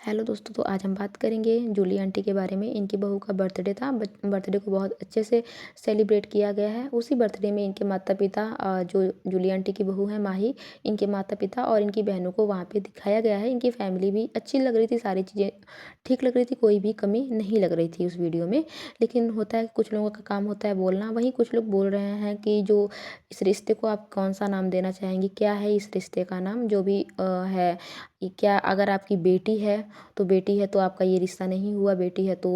Hello दोस्तों, तो आज हम बात करेंगे जूली आंटी के बारे में। इनकी बहू का बर्थडे था। बर्थडे को बहुत अच्छे से सेलिब्रेट किया गया है। उसी बर्थडे में इनके माता पिता, जो जूली आंटी की बहू है माही, इनके माता पिता और इनकी बहनों को वहाँ पे दिखाया गया है। इनकी फैमिली भी अच्छी लग रही थी, सारी चीज़ें ठीक लग रही थी, कोई भी कमी नहीं लग रही थी उस वीडियो में। लेकिन होता है, कुछ लोगों का काम होता है बोलना। वहीं कुछ लोग बोल रहे हैं कि जो इस रिश्ते को आप कौन सा नाम देना चाहेंगी, क्या है इस रिश्ते का नाम, जो भी है। क्या अगर आपकी बेटी है तो बेटी है तो आपका ये रिश्ता नहीं हुआ, बेटी है तो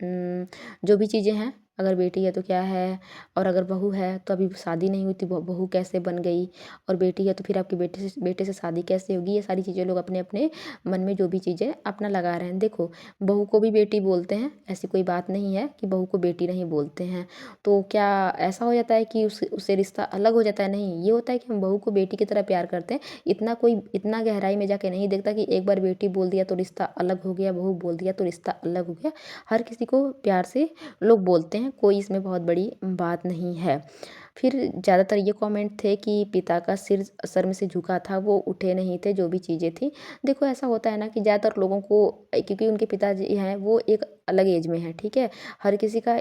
जो भी चीज़ें हैं, अगर बेटी है तो क्या है, और अगर बहू है तो अभी शादी नहीं हुई थी, बहू कैसे बन गई, और बेटी है तो फिर आपके बेटे से शादी कैसे होगी। ये सारी चीज़ें लोग अपने अपने मन में जो भी चीज़ें अपना लगा रहे हैं। देखो, बहू को भी बेटी बोलते हैं, ऐसी कोई बात नहीं है कि बहू को बेटी नहीं बोलते हैं। तो क्या ऐसा हो जाता है कि उससे रिश्ता अलग हो जाता है? नहीं, ये होता है कि हम बहू को बेटी की तरह प्यार करते हैं। इतना गहराई में जाके नहीं देखता कि एक बार बेटी बोल दिया तो रिश्ता अलग हो गया, बहू बोल दिया तो रिश्ता अलग हो गया। हर किसी को प्यार से लोग बोलते हैं, कोई इसमें बहुत बड़ी बात नहीं है। फिर ज़्यादातर ये कमेंट थे कि पिता का सिर सर में से झुका था, वो उठे नहीं थे, जो भी चीज़ें थी। देखो, ऐसा होता है ना कि ज़्यादातर लोगों को, क्योंकि उनके पिताजी हैं वो एक अलग एज में है, ठीक है। हर किसी का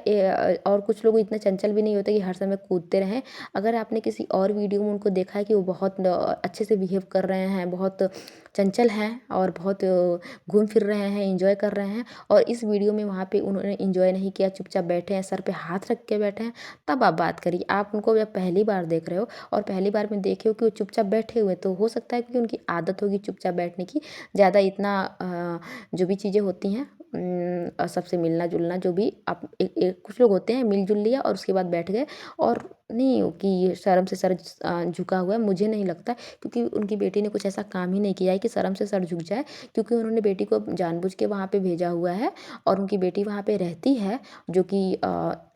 और कुछ लोग इतने चंचल भी नहीं होते कि हर समय कूदते रहें। अगर आपने किसी और वीडियो में उनको देखा है कि वो बहुत अच्छे से बिहेव कर रहे हैं, बहुत चंचल हैं और बहुत घूम फिर रहे हैं, एंजॉय कर रहे हैं, और इस वीडियो में वहाँ पे उन्होंने एंजॉय नहीं किया, चुपचाप बैठे हैं, सर पे हाथ रख के बैठे हैं, तब आप बात करिए। आप उनको जब पहली बार देख रहे हो और पहली बार में देखे हो कि वो चुपचाप बैठे हुए, तो हो सकता है क्योंकि उनकी आदत होगी चुपचाप बैठने की, ज़्यादा इतना जो भी चीज़ें होती हैं, सबसे मिलना जुलना, जो भी आप कुछ लोग होते हैं, मिलजुल लिया और उसके बाद बैठ गए, और नहीं हो कि ये शर्म से सर झुका हुआ है, मुझे नहीं लगता। क्योंकि उनकी बेटी ने कुछ ऐसा काम ही नहीं किया है कि शर्म से सर झुक जाए, क्योंकि उन्होंने बेटी को जानबूझ के वहाँ पे भेजा हुआ है, और उनकी बेटी वहाँ पे रहती है। जो कि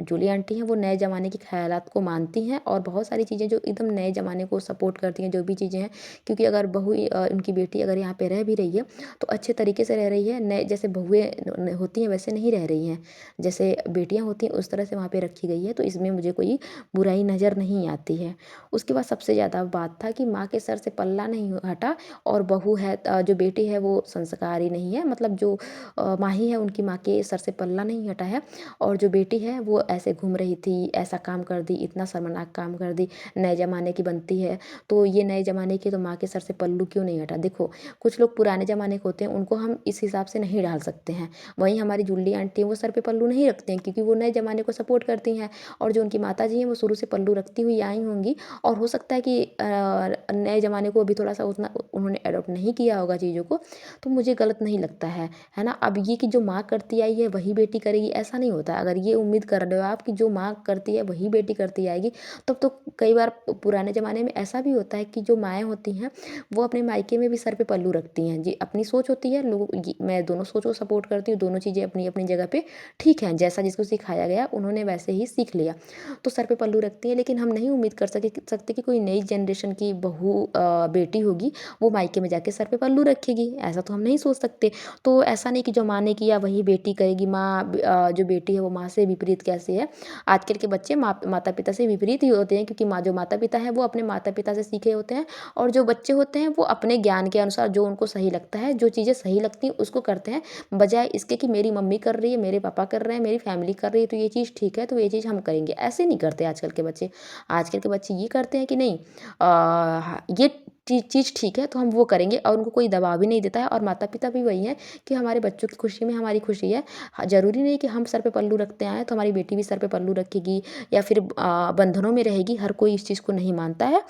जूली आंटी हैं, वो नए ज़माने के ख़यालात को मानती हैं, और बहुत सारी चीज़ें जो एकदम नए ज़माने को सपोर्ट करती हैं, जो भी चीज़ें हैं। क्योंकि अगर बहू, उनकी बेटी अगर यहाँ पे रह भी रही है तो अच्छे तरीके से रह रही है, नए जैसे बहुएँ होती हैं वैसे नहीं रह रही हैं, जैसे बेटियाँ होती हैं उस तरह से वहाँ पे रखी गई है। तो इसमें मुझे कोई बुराई नज़र नहीं आती है। उसके बाद सबसे ज़्यादा बात था कि माँ के सर से पल्ला नहीं हटा, और बहू है, जो बेटी है वो संस्कारी नहीं है, मतलब जो माही है उनकी माँ के सर से पल्ला नहीं हटा है, और जो बेटी है वो ऐसे घूम रही थी, ऐसा काम कर दी, इतना शर्मनाक काम कर दी, नए ज़माने की बनती है, तो ये नए ज़माने की, तो माँ के सर से पल्लू क्यों नहीं हटा। देखो, कुछ लोग पुराने ज़माने के होते हैं, उनको हम इस हिसाब से नहीं डाल सकते हैं। वहीं हमारी जूली आंटी हैं, वो सर पे पल्लू नहीं रखते हैं, क्योंकि वो नए ज़माने को सपोर्ट करती हैं, और जो उनकी माता जी हैं वो शुरू से पल्लू रखती हुई आई होंगी, और हो सकता है कि नए ज़माने को अभी थोड़ा सा उतना उन्होंने अडॉप्ट नहीं किया होगा चीज़ों को, तो मुझे गलत नहीं लगता है ना। अब ये कि जो माँ करती आई है वही बेटी करेगी, ऐसा नहीं होता। अगर ये उम्मीद कर रहे हो आप कि जो माँ करती है वही बेटी करती आएगी, तब तो कई बार पुराने ज़माने में ऐसा भी होता है कि जो माएँ होती हैं वो अपने मायके में भी सर पे पल्लू रखती हैं। जी, अपनी सोच होती है, मैं दोनों सोच को सपोर्ट करती हूँ, दोनों चीज़ें अपनी अपनी जगह पे ठीक हैं, जैसा जिसको सिखाया गया उन्होंने वैसे ही सीख लिया, तो सर पे पल्लू रखती है। लेकिन हम नहीं उम्मीद कर सकते कि कोई नई जनरेशन की बहू, बेटी होगी, वो मायके में जाके सर पे पल्लू रखेगी, ऐसा तो हम नहीं सोच सकते। तो ऐसा नहीं कि जो माँ ने किया वही बेटी करेगी। जो बेटी है वो माँ से विपरीत कैसे है। आजकल के बच्चे माता पिता से विपरीत ही होते हैं, क्योंकि जो माता पिता है वो अपने माता पिता से सीखे होते हैं, और जो बच्चे होते हैं वो अपने ज्ञान के अनुसार जो उनको सही लगता है, जो चीज़ें सही लगती हैं उसको करते हैं, बजाय इसके कि मेरी मम्मी कर रही है, मेरे पापा कर रहे हैं, मेरी फैमिली कर रही है, तो ये चीज़ ठीक है, तो ये चीज़ हम करेंगे। ऐसे नहीं करते आजकल के बच्चे। आजकल के बच्चे ये करते हैं कि नहीं, ये चीज़ ठीक है तो हम वो करेंगे, और उनको कोई दबाव भी नहीं देता है, और माता पिता भी वही है कि हमारे बच्चों की खुशी में हमारी खुशी है। ज़रूरी नहीं कि हम सर पे पल्लू रखते आएँ तो हमारी बेटी भी सर पे पल्लू रखेगी, या फिर बंधनों में रहेगी। हर कोई इस चीज़ को नहीं मानता है।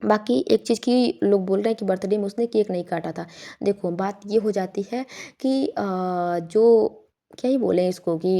बाकी एक चीज़ की लोग बोल रहे हैं कि बर्थडे में उसने केक नहीं काटा था। देखो, बात ये हो जाती है कि जो क्या ही बोलें इसको कि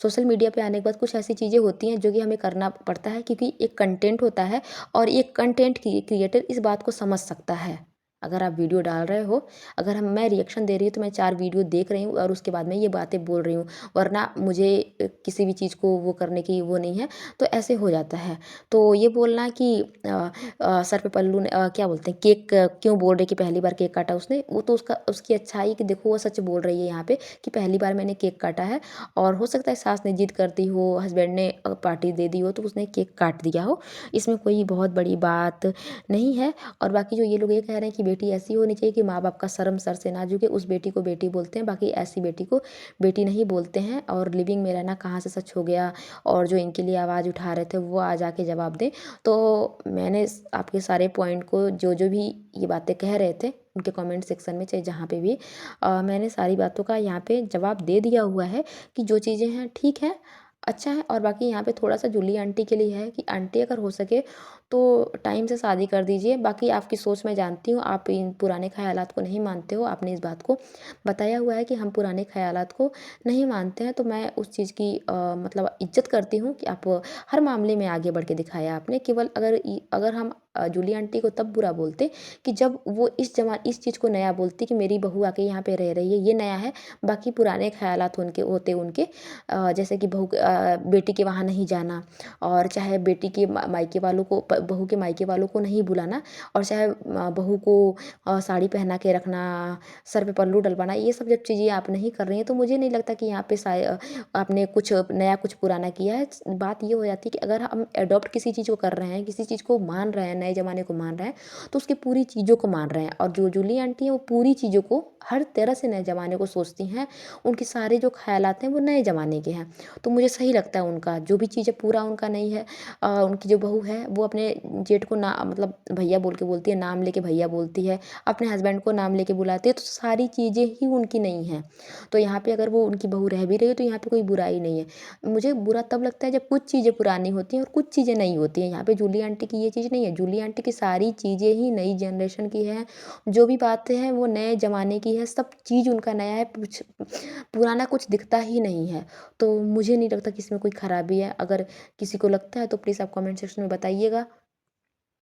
सोशल मीडिया पे आने के बाद कुछ ऐसी चीज़ें होती हैं जो कि हमें करना पड़ता है, क्योंकि एक कंटेंट होता है, और एक कंटेंट क्रिएटर इस बात को समझ सकता है। अगर आप वीडियो डाल रहे हो, अगर मैं रिएक्शन दे रही हूँ तो मैं 4 वीडियो देख रही हूँ और उसके बाद मैं ये बातें बोल रही हूँ, वरना मुझे किसी भी चीज़ को वो करने की वो नहीं है, तो ऐसे हो जाता है। तो ये बोलना कि सर पे पल्लू ने, क्या बोलते हैं, केक क्यों बोल रहे कि पहली बार केक काटा उसने, वो तो उसकी अच्छाई कि देखो वो सच बोल रही है यहाँ पे कि पहली बार मैंने केक काटा है, और हो सकता है सास ने जिद करती हो, हस्बैंड ने पार्टी दे दी हो, तो उसने केक काट दिया हो, इसमें कोई बहुत बड़ी बात नहीं है। और बाकी जो ये लोग ये कह रहे हैं कि बेटी ऐसी होनी चाहिए कि माँ बाप का शर्म सर से ना झुके, उस बेटी को बेटी बोलते हैं, बाकी ऐसी बेटी को बेटी नहीं बोलते हैं। और लिविंग में रहना कहाँ से सच हो गया, और जो इनके लिए आवाज़ उठा रहे थे वो आ जाके जवाब दें। तो मैंने आपके सारे पॉइंट को, जो जो भी ये बातें कह रहे थे उनके कमेंट सेक्शन में, चाहे जहाँ पे भी, मैंने सारी बातों का यहाँ पे जवाब दे दिया हुआ है कि जो चीज़ें हैं ठीक है, अच्छा है। और बाकी यहाँ पे थोड़ा-सा जूली आंटी के लिए है कि आंटी अगर हो सके तो टाइम से शादी कर दीजिए। बाकी आपकी सोच मैं जानती हूँ, आप इन पुराने ख़यालात को नहीं मानते हो। आपने इस बात को बताया हुआ है कि हम पुराने ख़यालात को नहीं मानते हैं, तो मैं उस चीज़ की मतलब इज़्ज़त करती हूँ कि आप हर मामले में आगे बढ़ के दिखाया आपने। केवल अगर हम जूली आंटी को तब बुरा बोलते कि जब वो इस चीज़ को नया बोलती कि मेरी बहू आके यहाँ पे रह रही है, ये नया है। बाकी पुराने ख़यालात उनके जैसे कि बेटी के वहाँ नहीं जाना, और चाहे बेटी के मायके वालों को बहू के मायके वालों को नहीं बुलाना, और चाहे बहू को साड़ी पहना के रखना, सर पे पल्लू डलवाना, ये सब जब चीज़ें आप नहीं कर रही हैं तो मुझे नहीं लगता कि यहाँ पे आपने कुछ नया कुछ पुराना किया है। बात ये हो जाती है कि अगर हम एडॉप्ट किसी चीज़ को कर रहे हैं, किसी चीज़ को मान रहे हैं, नए ज़माने को मान रहे हैं, तो उसकी पूरी चीज़ों को मान रहे हैं। और जो जूली आंटी हैं वो पूरी चीज़ों को हर तरह से नए ज़माने को सोचती हैं। उनके सारे जो ख़यालात हैं वो नए ज़माने के हैं। तो मुझे सही लगता है उनका जो भी चीज़ है पूरा उनका नहीं है। उनकी जो बहू है वो अपने जेठ को ना मतलब भैया बोल के बोलती है, नाम लेके भैया बोलती है, अपने हस्बैंड को नाम लेके बुलाती है, तो सारी चीज़ें ही उनकी नहीं हैं। तो यहाँ पे अगर वो उनकी बहू रह भी रही है तो यहाँ पे कोई बुराई नहीं है। मुझे बुरा तब लगता है जब कुछ चीज़ें पुरानी होती हैं और कुछ चीज़ें नई होती हैं। यहाँ पे जूली आंटी की ये चीज़ नहीं है। जूली आंटी की सारी चीज़ें ही नई जनरेशन की हैं। जो भी बातें हैं वो नए ज़माने की है, सब चीज़ उनका नया है, कुछ पुराना कुछ दिखता ही नहीं है। तो मुझे नहीं लगता कि इसमें कोई ख़राबी है। अगर किसी को लगता है तो प्लीज़ आप कमेंट सेक्शन में बताइएगा।